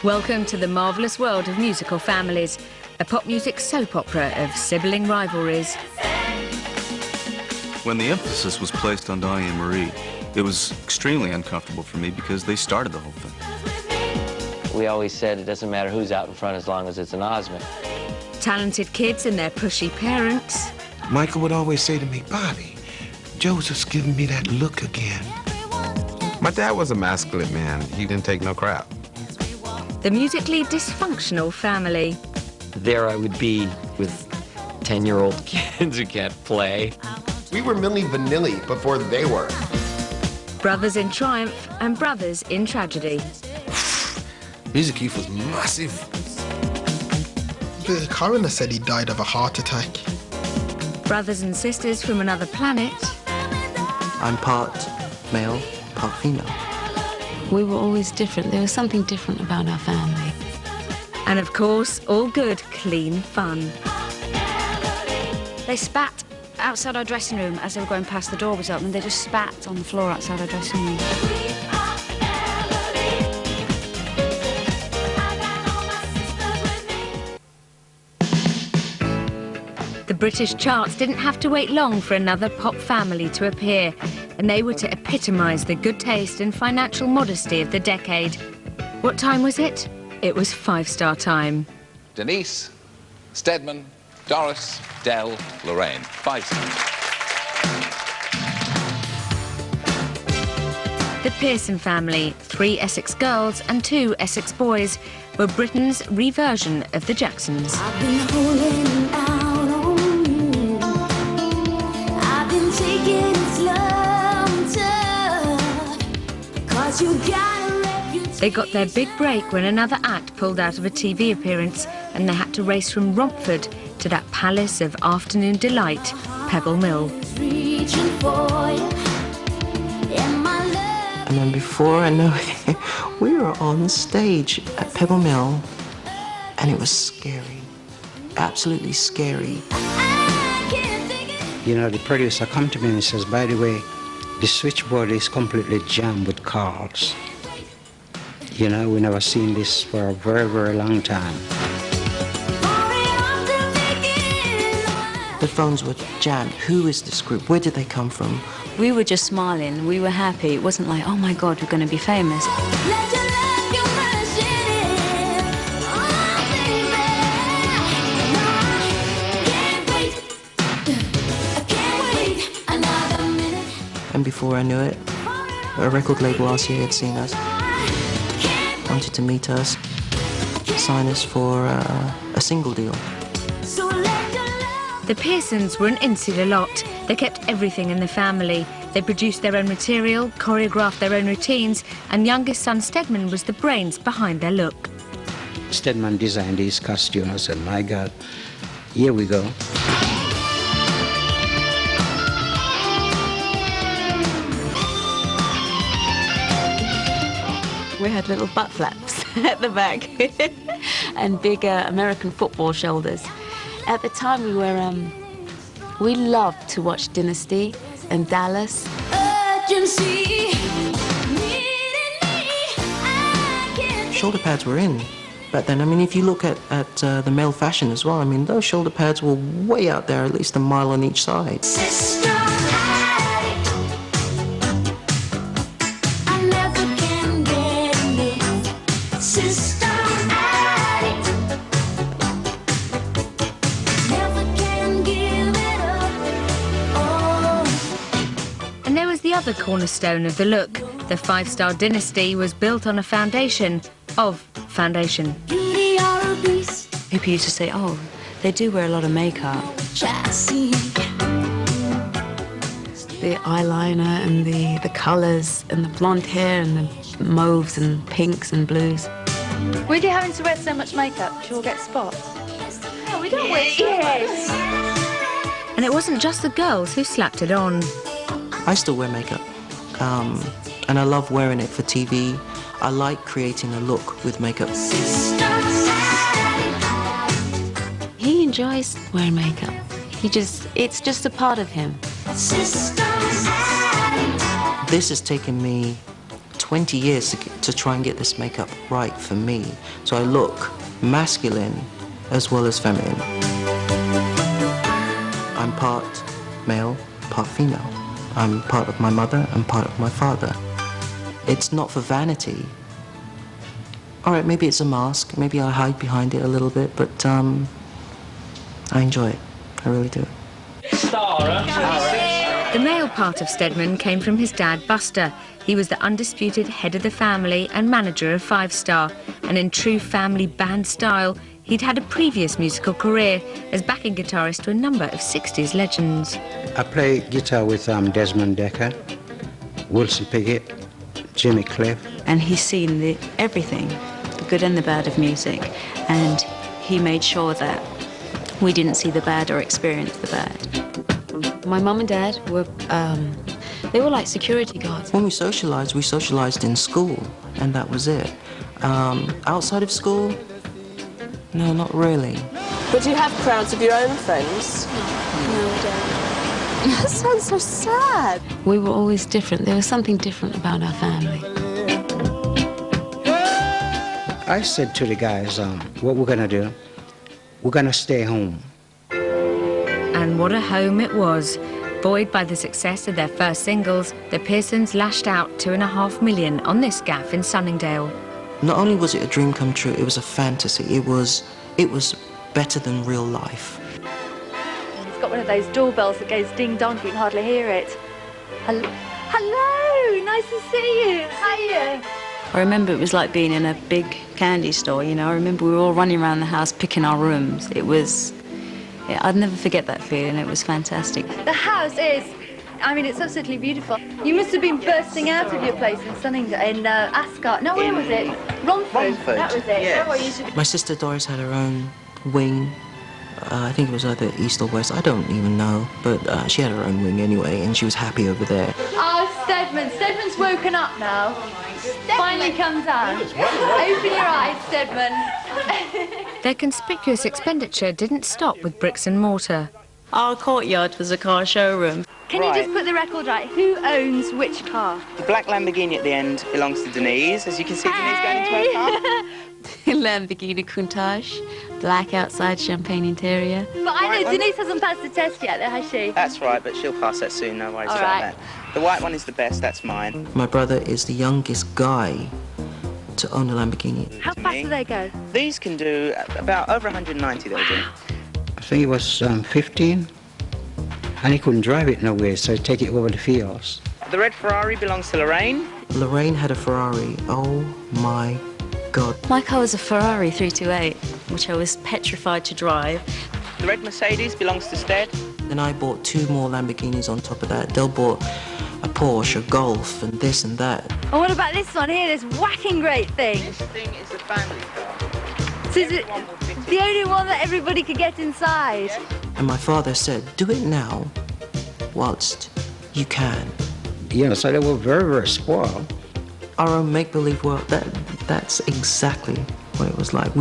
Welcome to the marvellous world of musical families, a pop music soap opera of sibling rivalries. When the emphasis was placed on Donnie and Marie, it was extremely uncomfortable for me because they started the whole thing. We always said it doesn't matter who's out in front as long as it's an Osmond. Talented kids and their pushy parents. Michael would always say to me, "Bobby, Joseph's giving me that look again." My dad was a masculine man. He didn't take no crap. The musically dysfunctional family. There I would be with 10-year-old kids who can't play. We were Milli Vanilli before they were. Brothers in triumph and brothers in tragedy. Music Keith was massive. The coroner said he died of a heart attack. Brothers and sisters from another planet. I'm part male, part female. We were always different. There was something different about our family. And of course, all good, clean fun. They spat outside our dressing room as they were going past. The door was open. They just spat on the floor outside our dressing room. The British charts didn't have to wait long for another pop family to appear, and they were to epitomise the good taste and financial modesty of the decade. What time was it? It was five-star time. Denise, Stedman, Doris, Dell, Lorraine. 5 stars. The Pearson family, 3 Essex girls and 2 Essex boys, were Britain's reversion of the Jacksons. I've been holding out on you. I've been taking it slow and tough, 'cause you got a reputation. They got their big break when another act pulled out of a TV appearance and they had to race from Romford to that palace of afternoon delight, Pebble Mill. Reaching for you. And my love. And then before I know it, we were on stage at Pebble Mill, and it was scary, absolutely scary. You know, the producer come to me and says, "By the way, the switchboard is completely jammed with calls. You know, we never seen this for a very, very long time." The phones were jammed. Who is this group? Where did they come from? We were just smiling. We were happy. It wasn't like, oh my God, we're going to be famous. And before I knew it, a record label last year had seen us, wanted to meet us, sign us for a single deal. The Pearsons were an insular lot. They kept everything in the family. They produced their own material, choreographed their own routines, and youngest son Stedman was the brains behind their look. Stedman designed his costume. I said, my God, here we go. We had little butt flaps at the back and big American football shoulders. At the time we loved to watch Dynasty and Dallas. Shoulder pads were in back then. I mean, if you look at the male fashion as well, I mean, those shoulder pads were way out there, at least a mile on each side. The other cornerstone of the look, the 5-star Dynasty, was built on a foundation of foundation. People used to say, oh, they do wear a lot of makeup. The eyeliner and the colours and the blonde hair and the mauves and pinks and blues. With you having to wear so much makeup, do you all get spots? No, we don't wear spots. And it wasn't just the girls who slapped it on. I still wear makeup, and I love wearing it for TV. I like creating a look with makeup. He enjoys wearing makeup. It's just a part of him. This has taken me 20 years to try and get this makeup right for me, so I look masculine as well as feminine. I'm part male, part female. I'm part of my mother and part of my father. It's not for vanity. All right, maybe it's a mask, maybe I hide behind it a little bit, but I enjoy it, I really do. The male part of Stedman came from his dad, Buster. He was the undisputed head of the family and manager of Five Star, and in true family band style, he'd had a previous musical career as backing guitarist to a number of 60s legends. I play guitar with Desmond Dekker, Wilson Pickett, Jimmy Cliff. And he's seen everything, the good and the bad of music, and he made sure that we didn't see the bad or experience the bad. My mum and dad were, they were like security guards. When we socialized in school, and that was it. Outside of school, no, not really. But do you have crowds of your own friends? No, we don't. That sounds so sad. We were always different. There was something different about our family. I said to the guys, what we're gonna do, we're gonna stay home. And what a home it was. Buoyed by the success of their first singles, the Pearsons lashed out $2.5 million on this gaff in Sunningdale. Not only was it a dream come true, it was a fantasy. It was better than real life. It's got one of those doorbells that goes ding dong, you can hardly hear it. Hello, nice to see you. Hiya. I remember it was like being in a big candy store, you know. I remember we were all running around the house picking our rooms. It was, yeah, I'd never forget that feeling. It was fantastic. The house is, I mean, it's absolutely beautiful. You must have been bursting out of your place in Sunningdale, in Ascot. No, where was it? Romford. That was it. Yes. Where you used to be. My sister Doris had her own wing. I think it was either east or west. I don't even know, but she had her own wing anyway, and she was happy over there. Oh, Stedman. Stedman's woken up now. Finally come down. Open your eyes, Stedman. Their conspicuous expenditure didn't stop with bricks and mortar. Our courtyard was a car showroom. Can you just put the record right? Who owns which car? The black Lamborghini at the end belongs to Denise. As you can see, Denise going into her car. Lamborghini Countach, black outside, champagne interior. But I know Denise hasn't passed the test yet, though, has she? That's right, but she'll pass that soon, no worries about that. The white one is the best, that's mine. My brother is the youngest guy to own a Lamborghini. How fast do they go? These can do about over 190 they'll do. I think he was 15, and he couldn't drive it nowhere, so he'd take it over the fields. The red Ferrari belongs to Lorraine. Lorraine had a Ferrari. Oh my God. My car was a Ferrari 328, which I was petrified to drive. The red Mercedes belongs to Stead. Then I bought 2 more Lamborghinis on top of that. Del bought a Porsche, a Golf, and this and that. Oh, what about this one here, this whacking great thing? This thing is a family car. So is it the only one that everybody could get inside? And my father said, do it now, whilst you can. You know, so they were very, very spoiled. Our own make-believe world, that's exactly what it was like.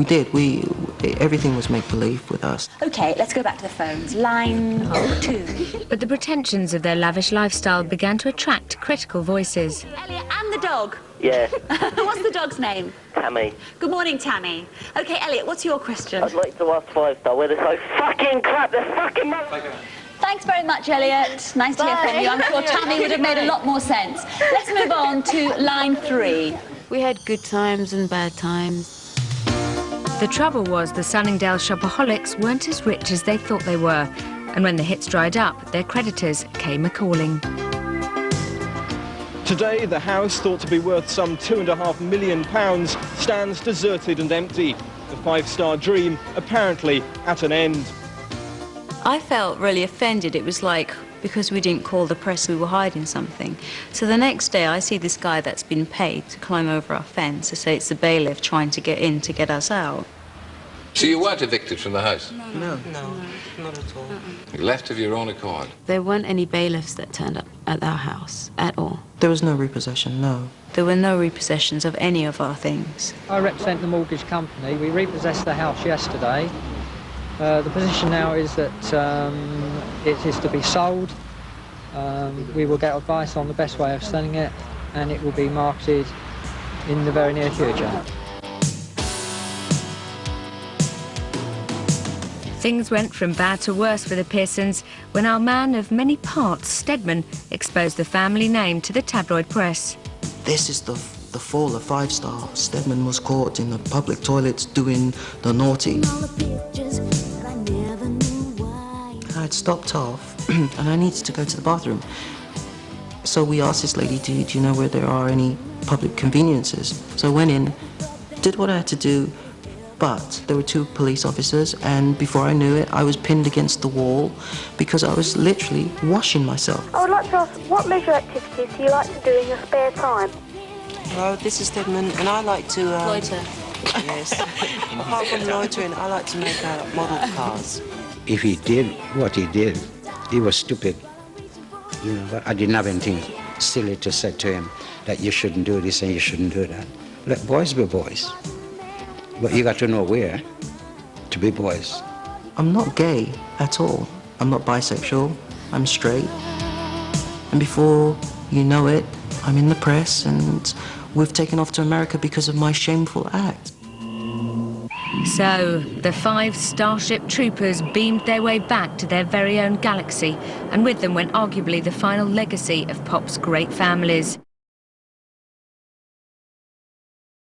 Everything was make-believe with us. Okay, let's go back to the phones. Line 2. But the pretensions of their lavish lifestyle began to attract critical voices. Elliot and the dog. Yeah. What's the dog's name? Tammy. Good morning, Tammy. Okay, Elliot, what's your question? I'd like to ask Five Star where they're so fucking crap, they're fucking motherfuckers. Thanks very much, Elliot. Nice to hear from you. I'm sure Tammy would have made a lot more sense. Let's move on to line 3. We had good times and bad times. The trouble was the Sunningdale shopaholics weren't as rich as they thought they were, and when the hits dried up, their creditors came a-calling. Today, the house, thought to be worth some £2.5 million, stands deserted and empty. The five-star dream apparently at an end. I felt really offended. It was like, because we didn't call the press, we were hiding something. So the next day, I see this guy that's been paid to climb over our fence to say it's the bailiff trying to get in to get us out. So you weren't evicted from the house? No, not at all. You left of your own accord? There weren't any bailiffs that turned up at our house at all. There was no repossession, no. There were no repossessions of any of our things. I represent the mortgage company. We repossessed the house yesterday. The position now is that it is to be sold. We will get advice on the best way of selling it, and it will be marketed in the very near future. Things went from bad to worse for the Pearsons when our man of many parts, Stedman, exposed the family name to the tabloid press. This is the fall of 5 Star. Stedman was caught in the public toilets doing the naughty. I had stopped off and I needed to go to the bathroom. So we asked this lady, do you know where there are any public conveniences? So I went in, did what I had to do, but there were 2 police officers, and before I knew it, I was pinned against the wall because I was literally washing myself. I would like to ask, what leisure activities do you like to do in your spare time? Hello, this is Stedman, and I like to... Loiter. Yes. Apart from loitering, I like to make model cars. If he did what he did, he was stupid. You know, but I didn't have anything silly to say to him that you shouldn't do this and you shouldn't do that. Let boys be boys. But you got to know where to be boys. I'm not gay at all. I'm not bisexual. I'm straight. And before you know it, I'm in the press and we've taken off to America because of my shameful act. So, the 5 Starship Troopers beamed their way back to their very own galaxy, and with them went arguably the final legacy of Pop's great families.